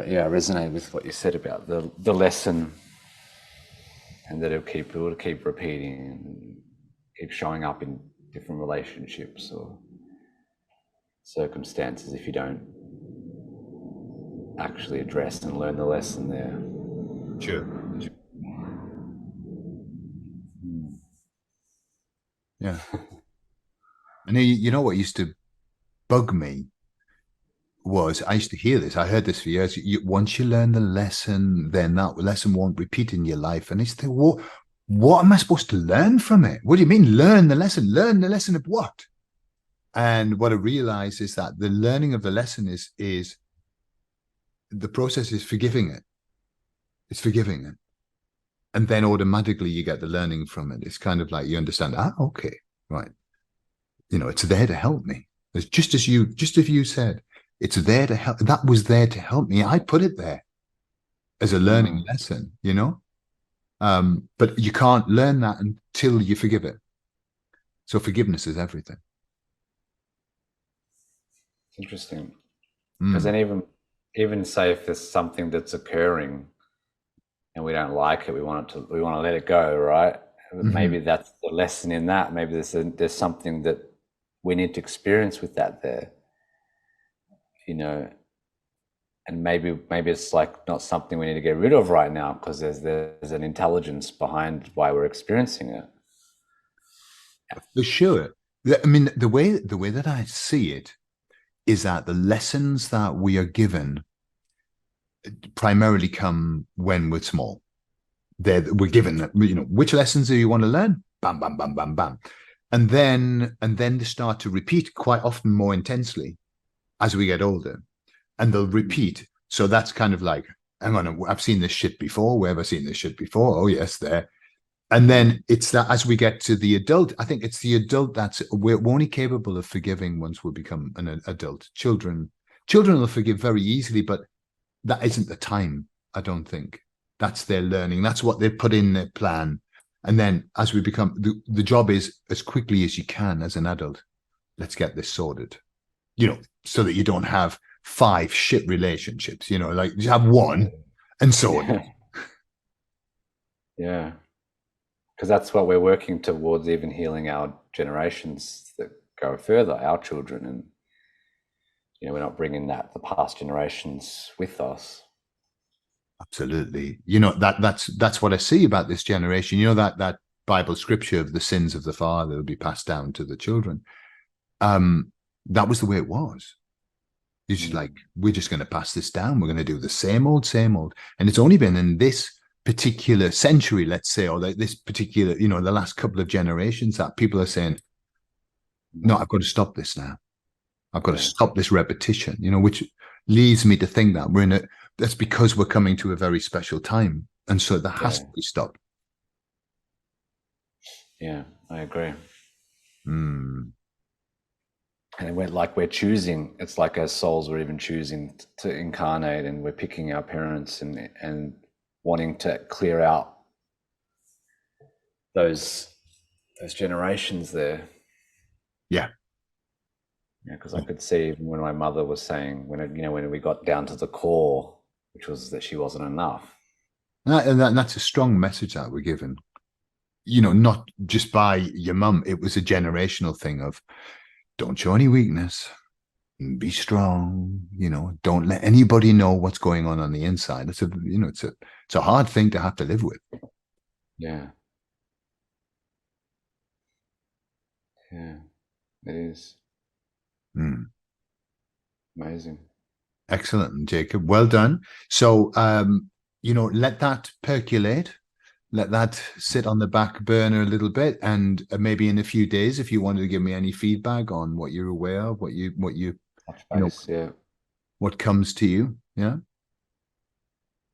I resonate with what you said about the lesson, and that it'll keep repeating and keep showing up in different relationships or circumstances if you don't actually address and learn the lesson there. Sure. Yeah. And you know what used to bug me was I used to hear this. I heard this for years. Once you learn the lesson, then that lesson won't repeat in your life. And I used to think, what am I supposed to learn from it? What do you mean learn the lesson? Learn the lesson of what? And what I realized is that the learning of the lesson is the process is forgiving it. It's forgiving it. And then automatically you get the learning from it. It's kind of like you understand, okay, right. It's there to help me. It's just as you said, it's there to help. That was there to help me. I put it there as a learning lesson. But you can't learn that until you forgive it. So forgiveness is everything. It's interesting. Because then even say if there's something that's occurring and we don't like it, we want to let it go, right? Maybe that's the lesson in that. Maybe there's something that we need to experience with that there, and maybe it's like not something we need to get rid of right now because there's an intelligence behind why we're experiencing it. For sure. I mean, the way that I see it is that the lessons that we are given primarily come when we're small. We're given, which lessons do you want to learn? Bam, bam, bam, bam, bam. And then they start to repeat quite often more intensely as we get older. And they'll repeat. So that's kind of like, I've seen this shit before. Where have I seen this shit before? Oh, yes, there. And then it's that as we get to the adult, I think it's the adult we're only capable of forgiving once we become an adult. Children will forgive very easily, but that isn't the time, I don't think. That's their learning. That's what they put in their plan. And then as we become, the job is as quickly as you can as an adult, let's get this sorted, so that you don't have 5 shit relationships, like you have one and sort it. Yeah. Because that's what we're working towards, even healing our generations that go further, our children. And, we're not bringing the past generations with us. Absolutely. That's what I see about this generation. That Bible scripture of the sins of the father will be passed down to the children. That was the way it was. It's just like, we're just going to pass this down. We're going to do the same old. And it's only been in this particular century, let's say, or this particular, the last couple of generations that people are saying, no, I've got to stop this now. I've got to stop this repetition, which leads me to think that that's because we're coming to a very special time. And so that has to be stopped. Yeah, I agree. And we're choosing, it's like our souls are even choosing to incarnate, and we're picking our parents and wanting to clear out those generations there. Yeah. Yeah, because I could see even when my mother was saying, when we got down to the core, which was that she wasn't enough. And that's a strong message that we're given, not just by your mum. It was a generational thing of, don't show any weakness, be strong, don't let anybody know what's going on the inside. It's a hard thing to have to live with. Yeah. Yeah, it is. Amazing. Excellent, Jacob. Well done. So, let that percolate. Let that sit on the back burner a little bit, and maybe in a few days, if you wanted to give me any feedback on what you're aware of, what you what comes to you. Yeah.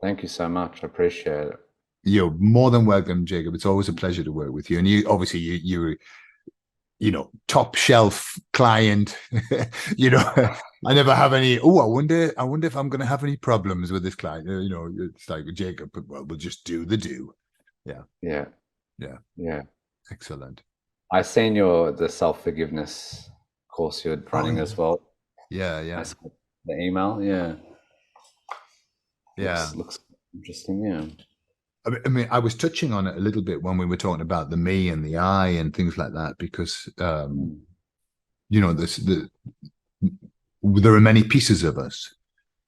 Thank you so much. I appreciate it. You're more than welcome, Jacob. It's always a pleasure to work with you. And you're top shelf client. I never have any. Oh, I wonder if I'm going to have any problems with this client. It's like Jacob. Well, we'll just do the do. Yeah. Yeah. Yeah. Yeah. Excellent. I seen the self-forgiveness course you're running as well. Yeah. Yeah. The email. Yeah. Yeah. Looks interesting. Yeah. I mean, I was touching on it a little bit when we were talking about the me and the I and things like that, because Mm. there are many pieces of us,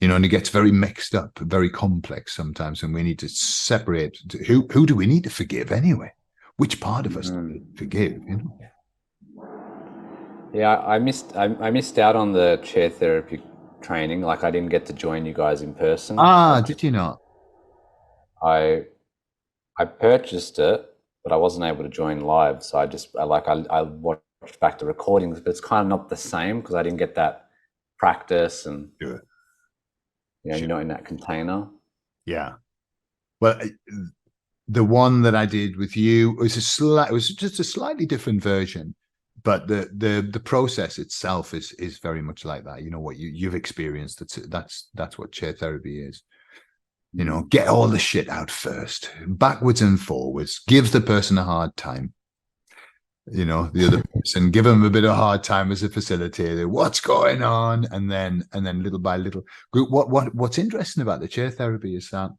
and it gets very mixed up, very complex sometimes, and we need to separate who do we need to forgive anyway? Which part of us do we forgive? Yeah, I missed out on the chair therapy training. Like I didn't get to join you guys in person. Did you not? I I purchased it, but I wasn't able to join live. So I watched back the recordings, but it's kind of not the same because I didn't get that practice and Sure. you're not in that container. Yeah. Well, the one that I did with you it was just a slightly different version, but the process itself is very much like that. You know what you've experienced. That's what chair therapy is. Get all the shit out first, backwards and forwards. Give the person a hard time. The other person, give them a bit of a hard time as a facilitator. What's going on? And then little by little. What's interesting about the chair therapy is that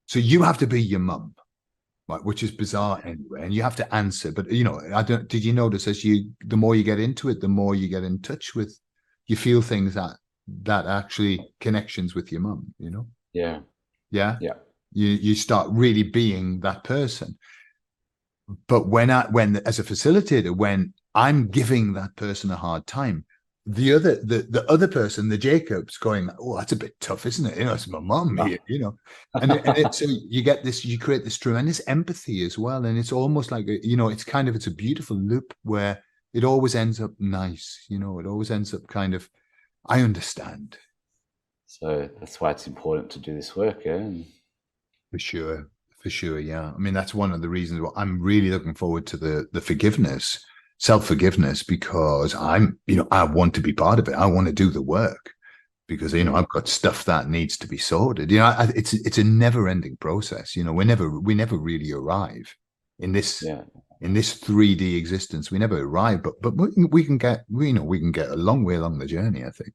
so you have to be your mum, right? Which is bizarre anyway, and you have to answer. But I don't. Did you notice the more you get into it, the more you get in touch with, you feel things that actually connections with your mum. Yeah. Yeah. Yeah. You start really being that person. But when as a facilitator, when I'm giving that person a hard time, the other person, the Jacob's going, oh, that's a bit tough, isn't it? It's my mum here, so you create this tremendous empathy as well. And it's almost like, it's a beautiful loop where it always ends up nice. It always ends up kind of, I understand. So that's why it's important to do this work. Yeah. For sure. For sure. Yeah. I mean, that's one of the reasons why I'm really looking forward to the forgiveness, self-forgiveness, because I want to be part of it. I want to do the work because, I've got stuff that needs to be sorted. It's a never ending process. We never really arrive in this, in this 3D existence. We never arrive, but we can get, we can get a long way along the journey, I think.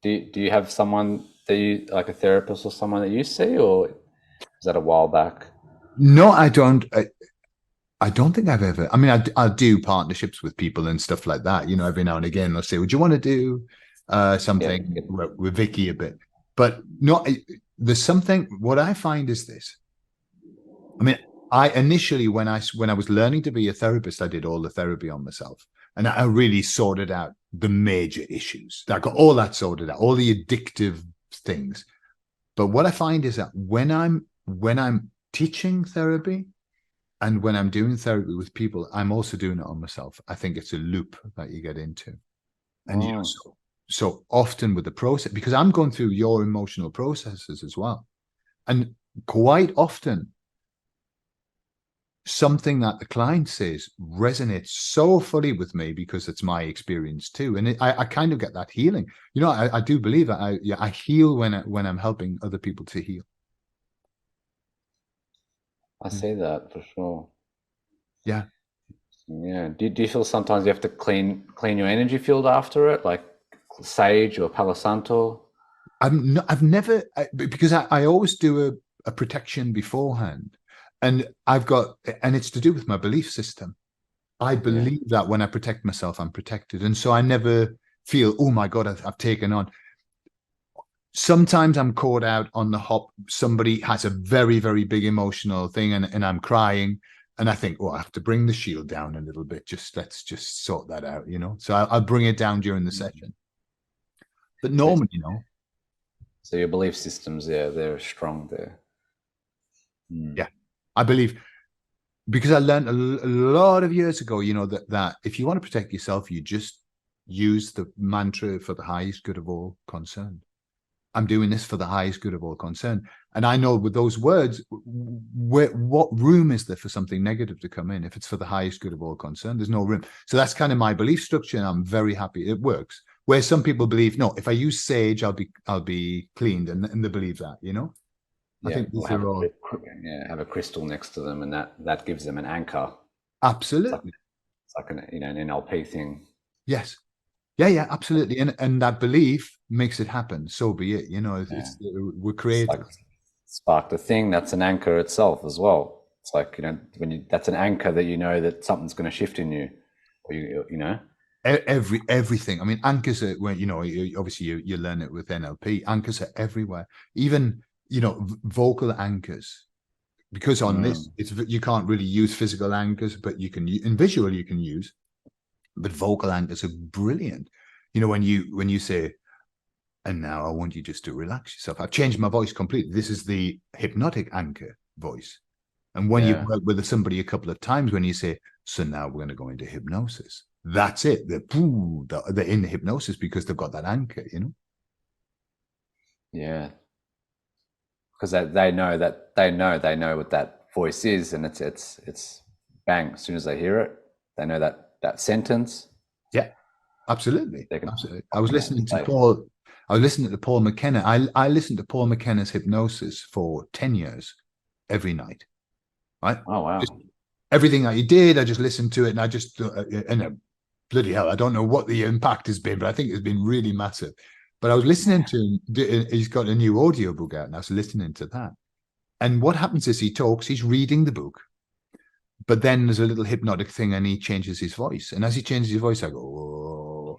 Do you have someone that you like, a therapist or someone that you see, or is that a while back? No, I don't. I don't think I've ever. I mean, I'll do partnerships with people and stuff like that. Every now and again, they'll say, "Would you want to do something with Vicky a bit?" But no, there's something. What I find is this. I mean, I initially when I was learning to be a therapist, I did all the therapy on myself, and I really sorted out the major issues. I got all that sorted out, all the addictive things. But what I find is that when I'm teaching therapy and when I'm doing therapy with people, I'm also doing it on myself. I think it's a loop that you get into. And so often with the process, because I'm going through your emotional processes as well. And quite often, something that the client says resonates so fully with me because it's my experience too. And I kind of get that healing. I do believe that I heal when I'm helping other people to heal. I see that for sure. Yeah. Yeah. Do you feel sometimes you have to clean your energy field after it, like sage or Palo Santo? I've never, because I always do a protection beforehand. And it's to do with my belief system. I believe that when I protect myself, I'm protected. And so I never feel, oh my God, I've taken on. Sometimes I'm caught out on the hop. Somebody has a very, very big emotional thing and I'm crying. And I think, I have to bring the shield down a little bit. Let's just sort that out, So I'll bring it down during the session. But normally, So your belief systems, they're strong there. Yeah, I believe, because I learned a lot of years ago, that if you want to protect yourself, you just use the mantra for the highest good of all concerned. I'm doing this for the highest good of all concerned. And I know with those words, what room is there for something negative to come in? If it's for the highest good of all concerned, there's no room. So that's kind of my belief structure, and I'm very happy it works. Where some people believe, no, if I use sage, I'll be cleaned, and they believe that, I think these are all have a crystal next to them, and that gives them an anchor. Absolutely. It's like an NLP thing. Yes. Yeah, absolutely. And that belief makes it happen. So be it. You know, Yeah. we're It's like creative. sparked a thing. That's an anchor itself as well. It's like, you know, when you, that's an anchor that you know that something's going to shift in you, or you know. Everything. I mean, anchors are when you know. Obviously, you learn it with NLP. Anchors are everywhere. Even vocal anchors. Because on this, Mm. it's you can't really use physical anchors, but you can in visual you can use. But vocal anchors are brilliant. You know, when you say, and now I want you just to relax yourself. I've changed my voice completely. This is the hypnotic anchor voice. And when you've Yeah. worked with somebody a couple of times, when you say, so now we're going to go into hypnosis, that's it. They're in hypnosis because they've got that anchor, you know? Yeah. Because they know what that voice is, and it's bang. As soon as they hear it, they know that sentence. Yeah, absolutely. They can Absolutely. pop in that state. I was listening to Paul McKenna. I listened to Paul McKenna's hypnosis for 10 years every night, right? Oh Just wow. everything that he did, I just listened to it and I just, bloody hell, I don't know what the impact has been, but I think it's been really massive. But I was listening to him. He's got a new audiobook out and I was listening to that. And what happens is he talks, he's reading the book, but then there's a little hypnotic thing and he changes his voice. And as he changes his voice, I go, oh.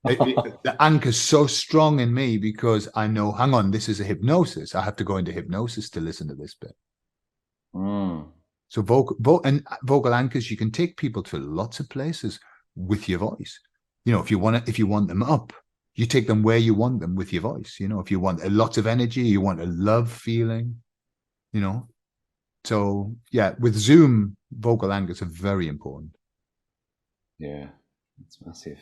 The anchor's so strong in me because I know, hang on, this is a hypnosis. I have to go into hypnosis to listen to this bit. Mm. So vocal anchors, you can take people to lots of places with your voice. You know, if you want them up, you take them where you want them with your voice. You know, if you want a lot of energy, you want a love feeling, you know. So yeah, with Zoom, vocal anchors are very important. Yeah, it's massive.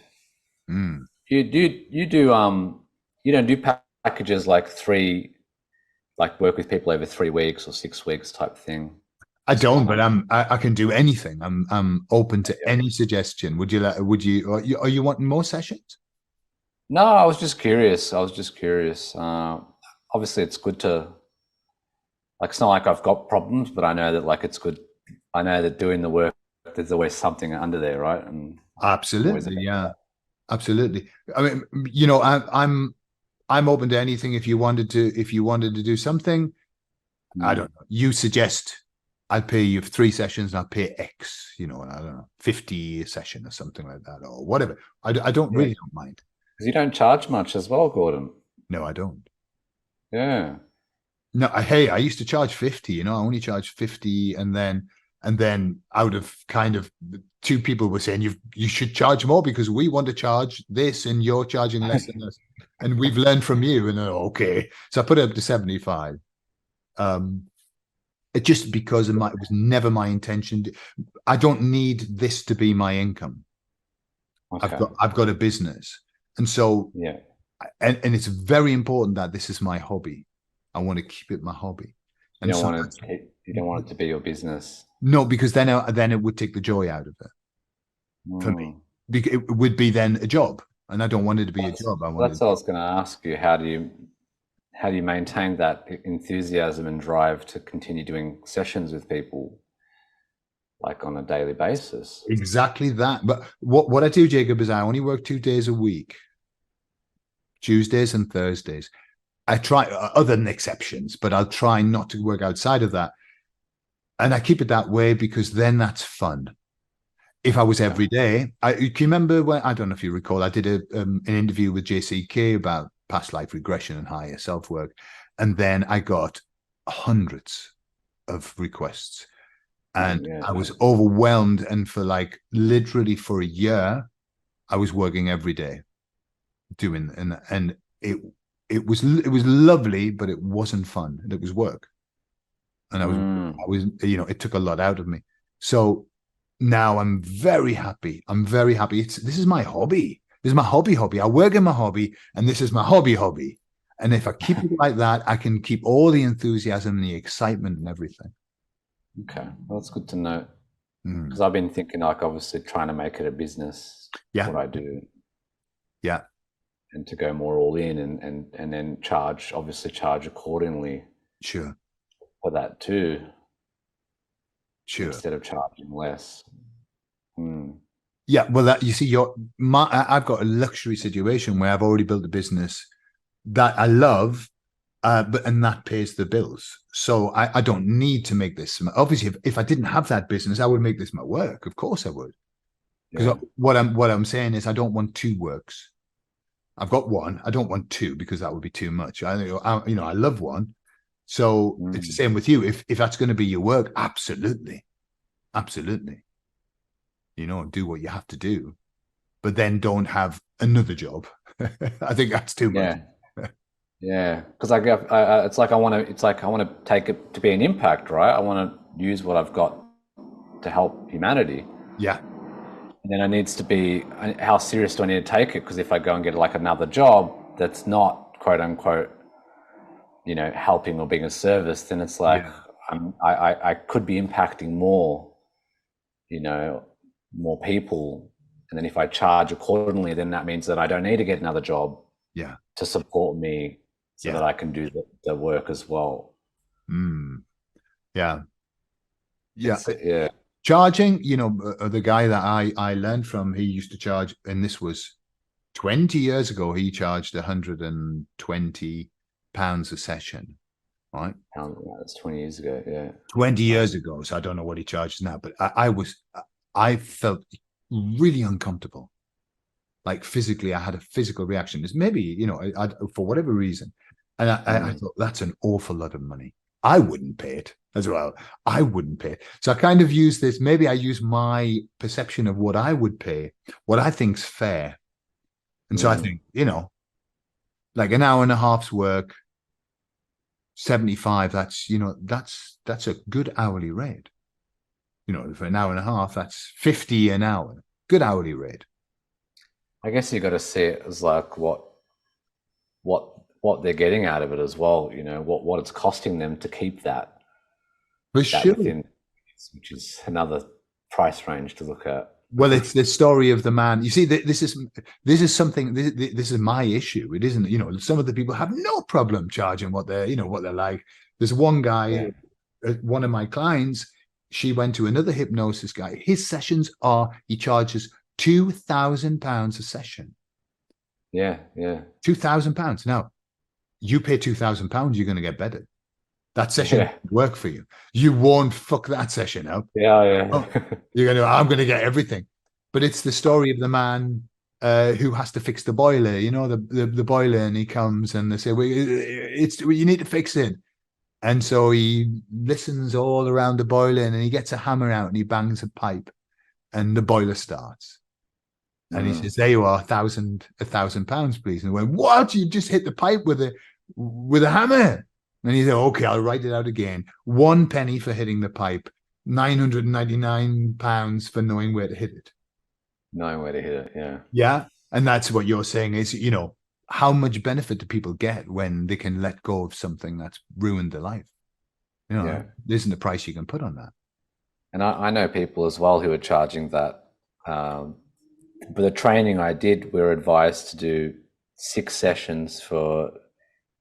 Mm. You do you don't do packages like like work with people over 3 weeks or 6 weeks type thing. I Just don't, kind but of. I can do anything. I'm open to any suggestion. Are you wanting more sessions? No, I was just curious. I was just curious. Obviously, it's good to like. It's not like I've got problems, but I know that like it's good. I know that doing the work, there's always something under there, right? And I'm always Absolutely, about yeah, that. absolutely. I mean, I'm open to anything. If you wanted to do something, I Mm. don't know. You suggest I'll pay you for 3 sessions and I'll pay X, and I don't know, 50 a session or something like that or whatever. I don't Yeah, really don't mind. because you don't charge much as well, Gordon. No, I don't. Yeah. No, hey, I used to charge 50, I only charged 50 and then out of kind of two people were saying you should charge more because we want to charge this and you're charging less than us. And we've learned from you. And okay. So I put it up to 75. Um, it just because it was never my intention. I don't need this to be my income. Okay. I've got a business. And so Yeah. and it's very important that this is my hobby. I want to keep it my hobby. You And don't so want to. You don't want it to be your business. no, because then it would take the joy out of it for me. Mm. It would be then a job, and I don't want it to be a job. I want it. That's what I was going to ask you. How do you maintain that enthusiasm and drive to continue doing sessions with people like on a daily basis? Exactly that. But what I do, Jacob, is I only work 2 days a week, Tuesdays and Thursdays. I try, other than exceptions, but I'll try not to work outside of that. And I keep it that way because then that's fun. If I was Okay. every day, can you remember when, I don't know if you recall, I did an interview with JCK about past life regression and higher self work. And then I got hundreds of requests and Yeah. I was overwhelmed. And for like literally for a year, I was working every day doing, and it was lovely, but it wasn't fun. It was work. And Mm. it took a lot out of me. So now I'm very happy. I'm very happy. This is my hobby. This is my hobby. I work in my hobby, and this is my hobby. And if I keep it like that, I can keep all the enthusiasm and the excitement and everything. Okay. Well, that's good to know Mm. because I've been thinking like obviously trying to make it a business, Yeah, what I do, yeah, and to go more all in and then charge accordingly sure, for that too, sure. instead of charging less. Mm. Yeah, well, you see, I've got a luxury situation where I've already built a business that I love, and that pays the bills. So I don't need to make this. Obviously, if I didn't have that business, I would make this my work. Of course, I would. Because Yeah. what I'm saying is, I don't want two works. I've got one. I don't want two because that would be too much. I love one. So it's the Mm. same with you. If that's going to be your work, absolutely, absolutely. Do what you have to do, but then don't have another job. I think that's too much. Yeah. Yeah. Because it's like I want to take it to be an impact, right? I want to use what I've got to help humanity. Yeah, And then it needs to be, how serious do I need to take it? Because if I go and get like another job that's not quote unquote, helping or being a service, then it's like yeah, I could be impacting more, you know, more people. And then if I charge accordingly, then that means that I don't need to get another job yeah, to support me so yeah. that I can do the work as well. Mm, yeah, yeah. Yeah. Charging, the guy that I learned from, he used to charge, and this was 20 years ago. He charged £120 a session, right? That's 20 years ago. Yeah. 20 Wow. years ago. So I don't know what he charges now, but I felt really uncomfortable. Like physically, I had a physical reaction. It's maybe, for whatever reason. And I Mm. thought that's an awful lot of money. I wouldn't pay it as well. I wouldn't pay it. So I kind of use this. Maybe I use my perception of what I would pay, what I think's fair. And so I Mm. think, like an hour and a half's work, 75, that's a good hourly rate. For an hour and a half, that's 50 an hour. Good hourly rate. I guess you got to see it as like what what they're getting out of it as well. What it's costing them to keep For that sure. within, which is another price range to look at. Well, it's the story of the man. You see, this is something. This is my issue. It isn't. Some of the people have no problem charging what they're like. There's one guy, Yeah, one of my clients. She went to another hypnosis guy. His sessions he charges £2,000 a session. yeah, yeah, £2,000. Now, you pay £2,000, you're going to get better. That session yeah, won't work for you. You won't fuck that session up. yeah, Oh, yeah. I'm going to get everything. But it's the story of the man who has to fix the boiler, the boiler, and he comes and they say, well, you need to fix it. And so he listens all around the boiler and he gets a hammer out and he bangs a pipe and the boiler starts. And he Mm. says, there you are, £1,000, please. And he went, what? You just hit the pipe with a hammer. And he said, okay, I'll write it out again. 1 penny for hitting the pipe, £999 for knowing where to hit it. Knowing where to hit it. Yeah, Yeah. And that's what you're saying is, how much benefit do people get when they can let go of something that's ruined their life? yeah. There isn't a price you can put on that. And I know people as well who are charging that. Um, but the training I did, we were advised to do 6 sessions for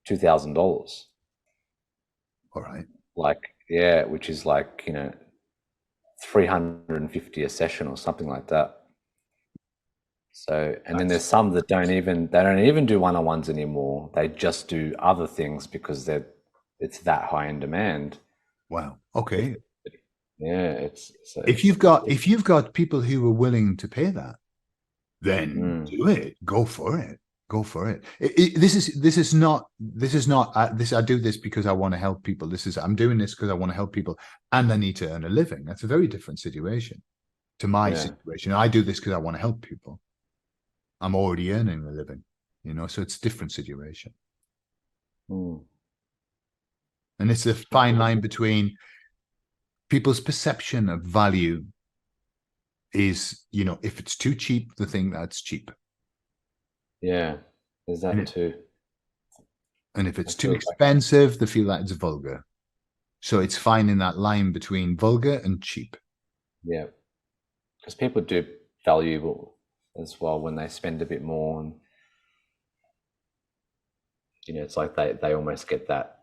$2,000. All right. Like, yeah, which is like 350 a session or something like that. So, and then That's there's some that don't even do one-on-ones anymore. They just do other things because it's that high in demand. wow. If, Okay. yeah, If it's you've got if you've got people who are willing to pay that, then mm, do it. Go for it. Go for it. This is not this. I do this because I want to help people. I'm doing this because I want to help people, and I need to earn a living. That's a very different situation to my yeah, situation. I do this because I want to help people. I'm already earning a living, so it's a different situation. mm, And it's a fine line between people's perception of value is, if it's too cheap, they think that's cheap. yeah. There's And, that too. if I it's too feel like expensive, they feel that it's vulgar. So it's finding that line between vulgar and cheap. yeah, because people do value as well when they spend a bit more, and it's like they almost get that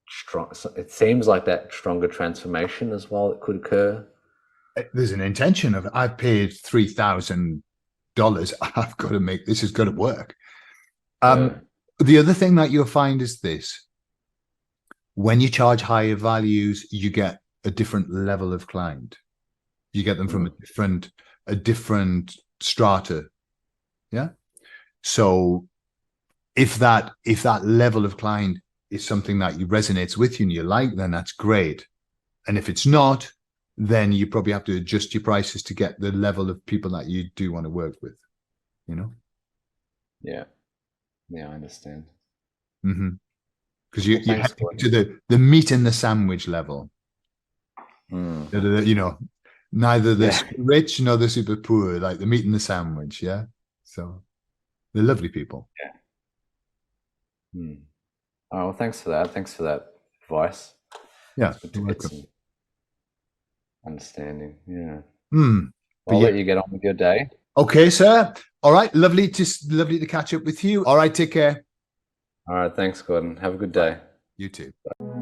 strong. It seems like that stronger transformation as well that could occur. there's an intention of, I've paid $3,000. I've got to make this has got to work. The other thing that you'll find is this: when you charge higher values, you get a different level of client. You get them from a different strata. Yeah. So if that level of client is something that you resonates with you and you like, then that's great. And if it's not, then you probably have to adjust your prices to get the level of people that you do want to work with, you know? Yeah. Yeah, I understand. Because you're heading to the meat in the sandwich level. You know, neither the super rich nor the super poor, like the meat in the sandwich. Yeah. So they're lovely people. Yeah. Oh, well, thanks for that. Thanks for that advice. Yeah. It's good to get some understanding. Yeah. I'll let you get on with your day. Okay, sir. All right. Lovely to catch up with you. All right. Take care. All right. Thanks, Gordon. Have a good day. You too. Bye.